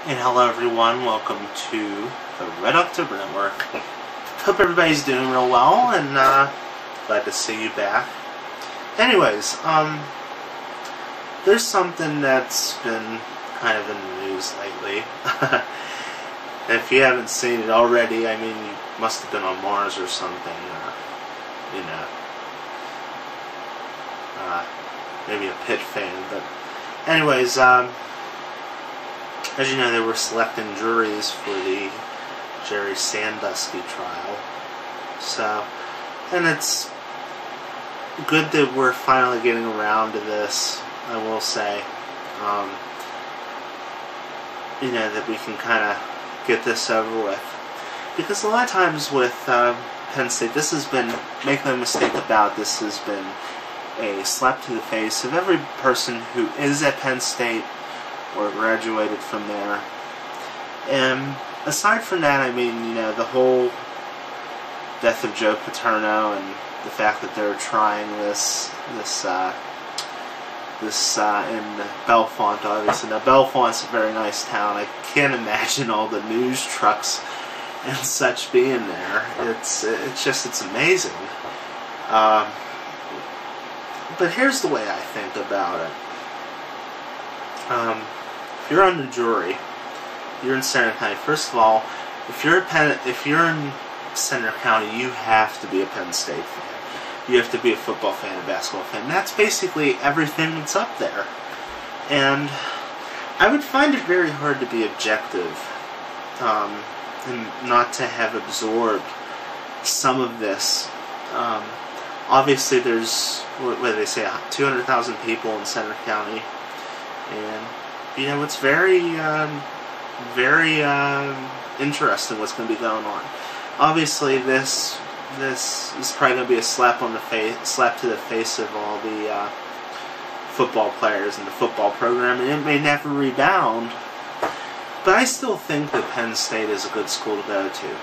And hello everyone, welcome to the Red October Network. Hope everybody's doing real well, and glad to see you back. Anyways, there's something that's been kind of in the news lately. If you haven't seen it already, I mean, you must have been on Mars or something, you know, maybe a Pitt fan, but anyways, as you know, they were selecting juries for the Jerry Sandusky trial. So, and it's good that we're finally getting around to this, I will say. You know, that we can kind of get this over with. Because a lot of times with Penn State, this has been, make no mistake about it, this has been a slap to the face of every person who is at Penn State or graduated from there. And aside from that, I mean, you know, the whole death of Joe Paterno and the fact that they're trying this in Bellefonte, obviously. Now, Bellefonte's a very nice town. I can't imagine all the news trucks and such being there. It's amazing. But here's the way I think about it. If you're on the jury, you're in Center County. First of all, if you're in Center County, you have to be a Penn State fan. You have to be a football fan, a basketball fan. That's basically everything that's up there. And I would find it very hard to be objective, and not to have absorbed some of this. Obviously, there's, what do they say, 200,000 people in Center County, and you know, it's very interesting what's going to be going on. Obviously, this is probably going to be a slap to the face of all the football players and the football program, and it may never rebound. But I still think that Penn State is a good school to go to.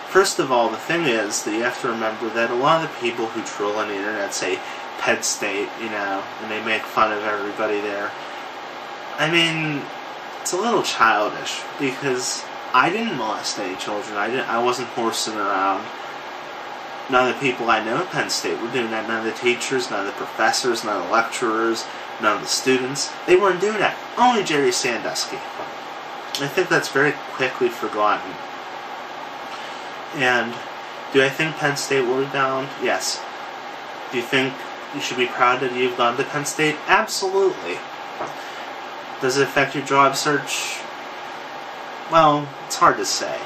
First of all, the thing is that you have to remember that a lot of the people who troll on the internet say Ped State, you know, and they make fun of everybody there. I mean, it's a little childish, because I didn't molest any children. I wasn't horsing around. None of the people I know at Penn State were doing that. None of the teachers, none of the professors, none of the lecturers, none of the students. They weren't doing that. Only Jerry Sandusky. I think that's very quickly forgotten. And do I think Penn State will rebound? Yes. Do you think you should be proud that you've gone to Penn State? Absolutely. Does it affect your job search? Well, it's hard to say.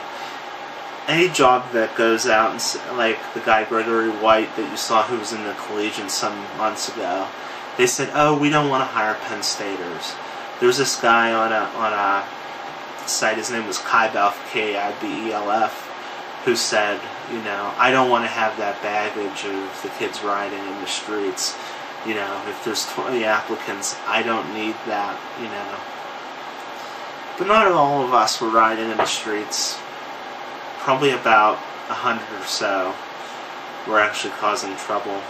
Any job that goes out, and like the guy Gregory White that you saw who was in the Collegian some months ago, they said, "Oh, we don't want to hire Penn Staters." There was this guy on a site. His name was Kibelf, K-I-B-E-L-F, who said, you know, "I don't want to have that baggage of the kids riding in the streets. You know, if there's 20 applicants, I don't need that, you know." But not all of us were riding in the streets. Probably about 100 or so were actually causing trouble.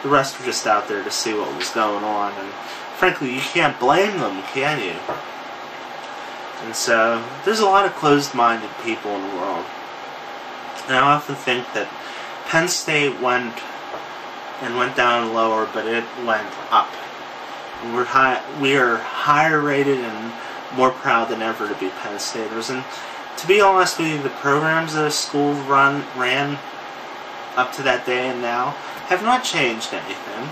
The rest were just out there to see what was going on, and frankly, you can't blame them, can you? And so, there's a lot of closed-minded people in the world. And I often think that Penn State went down lower, but it went up. And we are higher rated and more proud than ever to be Penn Staters. And to be honest with you, the programs that a school ran up to that day and now have not changed anything.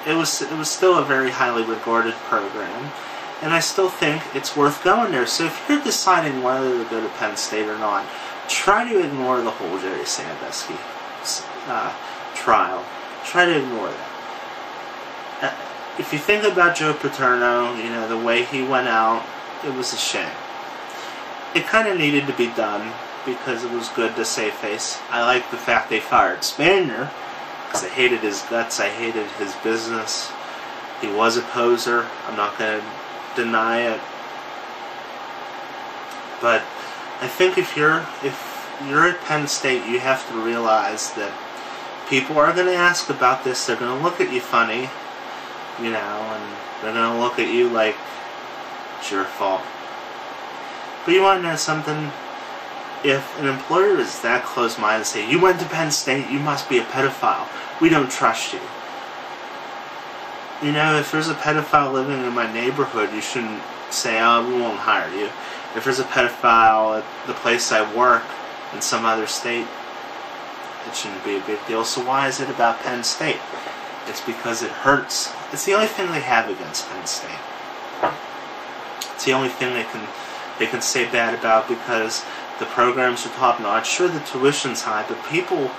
It was still a very highly regarded program, and I still think it's worth going there. So if you're deciding whether to go to Penn State or not, try to ignore the whole Jerry Sandusky trial. Try to ignore that. If you think about Joe Paterno, you know, the way he went out, it was a shame. It kind of needed to be done because it was good to save face. I like the fact they fired Spanier because I hated his guts, I hated his business. He was a poser, I'm not going to deny it. But I think if you're at Penn State, you have to realize that people are going to ask about this. They're going to look at you funny, you know, and they're going to look at you like it's your fault. But you want to know something? If an employer is that close-minded and say, you went to Penn State, you must be a pedophile. We don't trust you. You know, if there's a pedophile living in my neighborhood, you shouldn't say, oh, we won't hire you. If there's a pedophile at the place I work in some other state, it shouldn't be a big deal. So why is it about Penn State? It's because it hurts. It's the only thing they have against Penn State. It's the only thing they can say bad about, because the programs are top-notch. Sure, the tuition's high, but people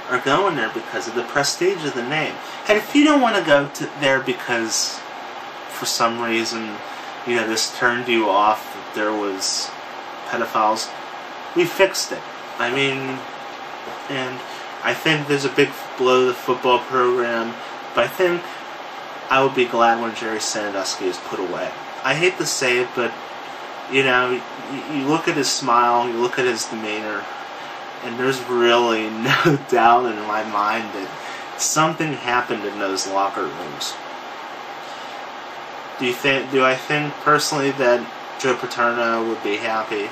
are going there because of the prestige of the name. And if you don't want to go there because, for some reason, you know, this turned you off, that there was pedophiles, we fixed it. I mean, and I think there's a big blow to the football program, but I think I would be glad when Jerry Sandusky is put away. I hate to say it, but, you know, you look at his smile, you look at his demeanor, and there's really no doubt in my mind that something happened in those locker rooms. Do I think personally that Joe Paterno would be happy?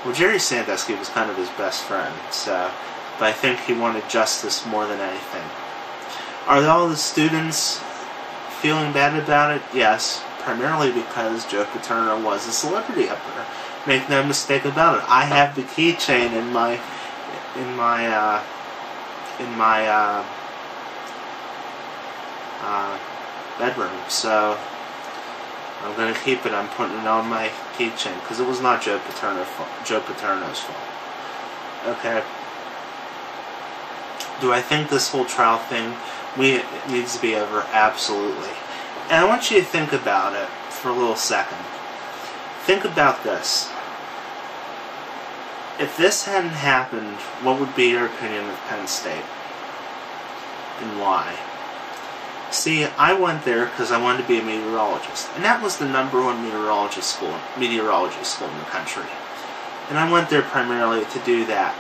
Well, Jerry Sandusky was kind of his best friend, so, but I think he wanted justice more than anything. Are all the students feeling bad about it? Yes, primarily because Joe Paterno was a celebrity up there. Make no mistake about it. I have the keychain in my bedroom, so I'm going to keep it. I'm putting it on my keychain because it was not Joe Paterno's fault. Okay. Do I think this whole trial thing needs to be over? Absolutely. And I want you to think about it for a little second. Think about this. If this hadn't happened, what would be your opinion of Penn State? And why? See, I went there because I wanted to be a meteorologist. And that was the #1 meteorology school in the country. And I went there primarily to do that.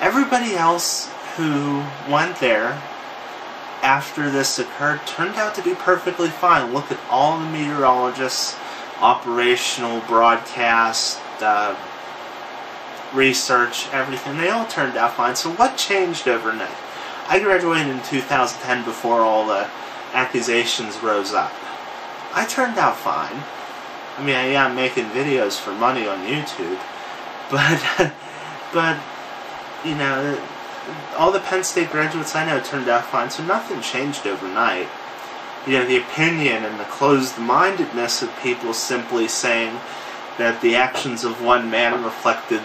Everybody else who went there after this occurred turned out to be perfectly fine. Look at all the meteorologists, operational, broadcast, research, everything. They all turned out fine. So what changed overnight? I graduated in 2010 before all the accusations rose up. I turned out fine. I mean, yeah, I'm making videos for money on YouTube, but you know, all the Penn State graduates I know turned out fine, so nothing changed overnight. You know, the opinion and the closed-mindedness of people simply saying that the actions of one man reflected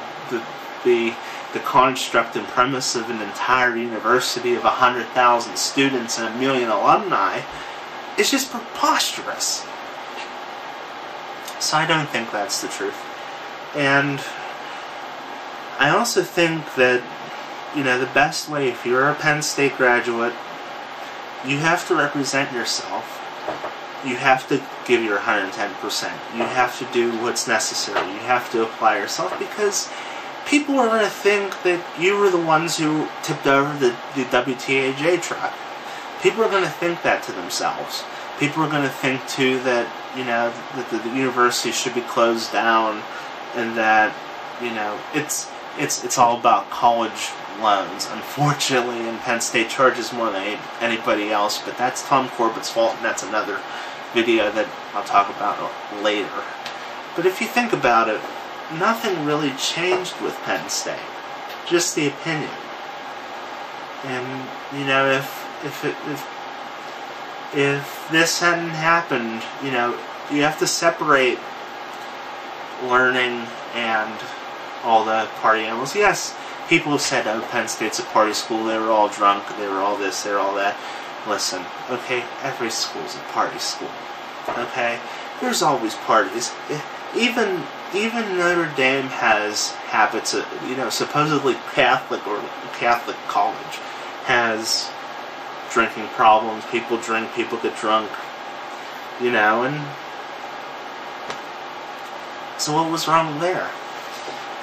the construct and premise of an entire university of 100,000 students and 1 million alumni is just preposterous. So I don't think that's the truth. And I also think that, you know, the best way, if you're a Penn State graduate, you have to represent yourself. You have to give your 110%. You have to do what's necessary. You have to apply yourself, because people are going to think that you were the ones who tipped over the WTAJ truck. People are going to think that to themselves. People are going to think, too, that, you know, that the university should be closed down, and that, you know, it's all about college loans. Unfortunately, and Penn State charges more than anybody else, but that's Tom Corbett's fault, and that's another video that I'll talk about later. But if you think about it, nothing really changed with Penn State, just the opinion. And you know, if this hadn't happened, you know, you have to separate learning and all the party animals. Yes, people have said, oh, Penn State's a party school, they were all drunk, they were all this, they were all that. Listen, okay, every school's a party school, okay? There's always parties. Even Notre Dame has habits of, you know, supposedly Catholic or Catholic college has drinking problems. People drink, people get drunk, you know, and so what was wrong there?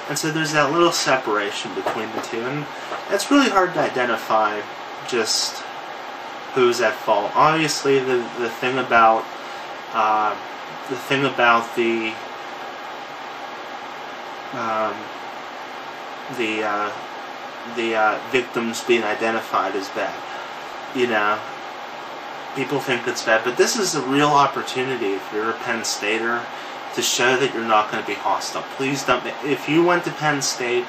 And so there's that little separation between the two, and it's really hard to identify just who's at fault. Obviously, the thing about victims being identified as bad. You know, people think it's bad, but this is a real opportunity if you're a Penn Stater to show that you're not going to be hostile. Please don't. If you went to Penn State,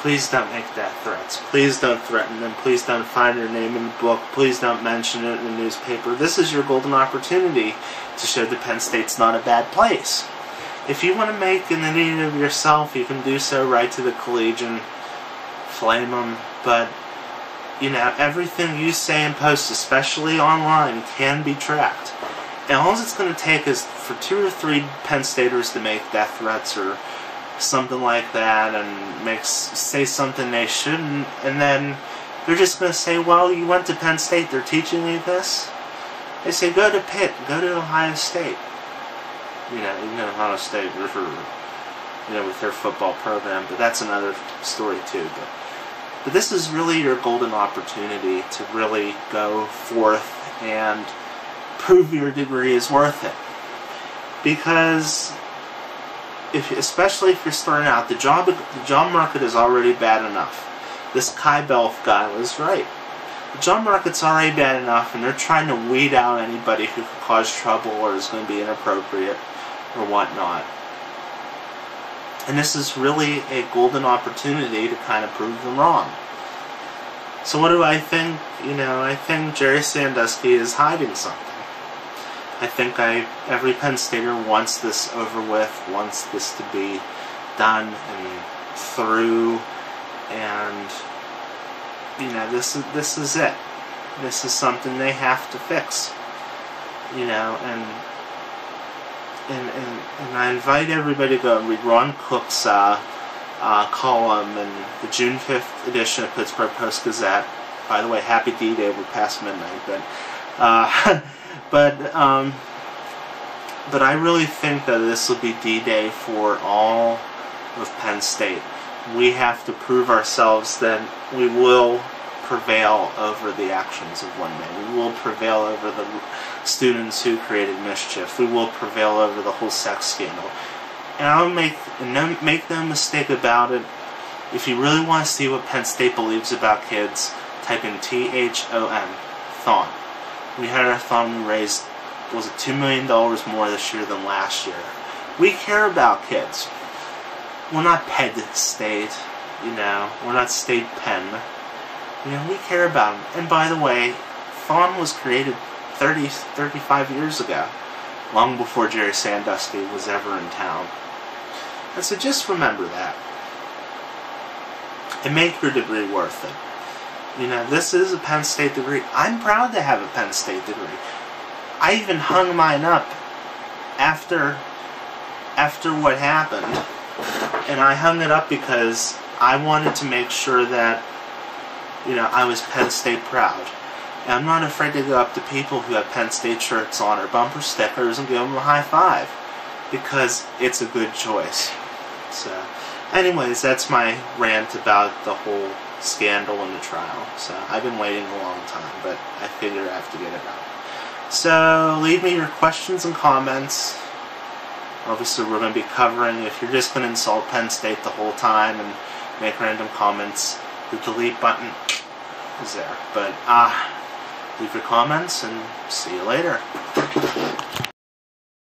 please don't make death threats. Please don't threaten them. Please don't find your name in the book. Please don't mention it in the newspaper. This is your golden opportunity to show that Penn State's not a bad place. If you want to make an idiot of yourself, you can do so. Write to the Collegian, flame them, but you know, everything you say and post, especially online, can be tracked. And all it's going to take is for 2 or 3 Penn Staters to make death threats or something like that and say something they shouldn't, and then they're just going to say, well, you went to Penn State, they're teaching you this? They say, go to Pitt, go to Ohio State. You know, Ohio State, you know, with their football program, but that's another story too. But this is really your golden opportunity to really go forth and prove your degree is worth it. Because, especially if you're starting out, the job market is already bad enough. This Kai Belf guy was right. The job market's already bad enough, and they're trying to weed out anybody who could cause trouble or is going to be inappropriate or whatnot. And this is really a golden opportunity to kind of prove them wrong. So what do I think? You know, I think Jerry Sandusky is hiding something. I think every Penn Stater wants this over with, wants this to be done and through, and you know, this is it. This is something they have to fix. You know, and I invite everybody to go and read Ron Cook's column in the June 5th edition of Pittsburgh Post-Gazette. By the way, happy D-Day, we're past midnight, but I really think that this will be D-Day for all of Penn State. We have to prove ourselves that we will prevail over the actions of one man. We will prevail over the students who created mischief. We will prevail over the whole sex scandal. And I'll make no mistake about it. If you really want to see what Penn State believes about kids, type in THON, Thon. We had our Thon, we raised, was it $2 million more this year than last year. We care about kids. We're not Ped State, you know. We're not State Penn. You know, we care about them. And by the way, Thon was created 35 years ago, long before Jerry Sandusky was ever in town. And so just remember that. And make your degree worth it. You know, this is a Penn State degree. I'm proud to have a Penn State degree. I even hung mine up after what happened. And I hung it up because I wanted to make sure that, you know, I was Penn State proud. And I'm not afraid to go up to people who have Penn State shirts on or bumper stickers and give them a high five. Because it's a good choice. So, anyways, that's my rant about the whole scandal and the trial. So, I've been waiting a long time, but I figure I have to get it out. So, leave me your questions and comments. Obviously, we're going to be covering, if you're just going to insult Penn State the whole time and make random comments, the delete button is there. But, leave your comments and see you later.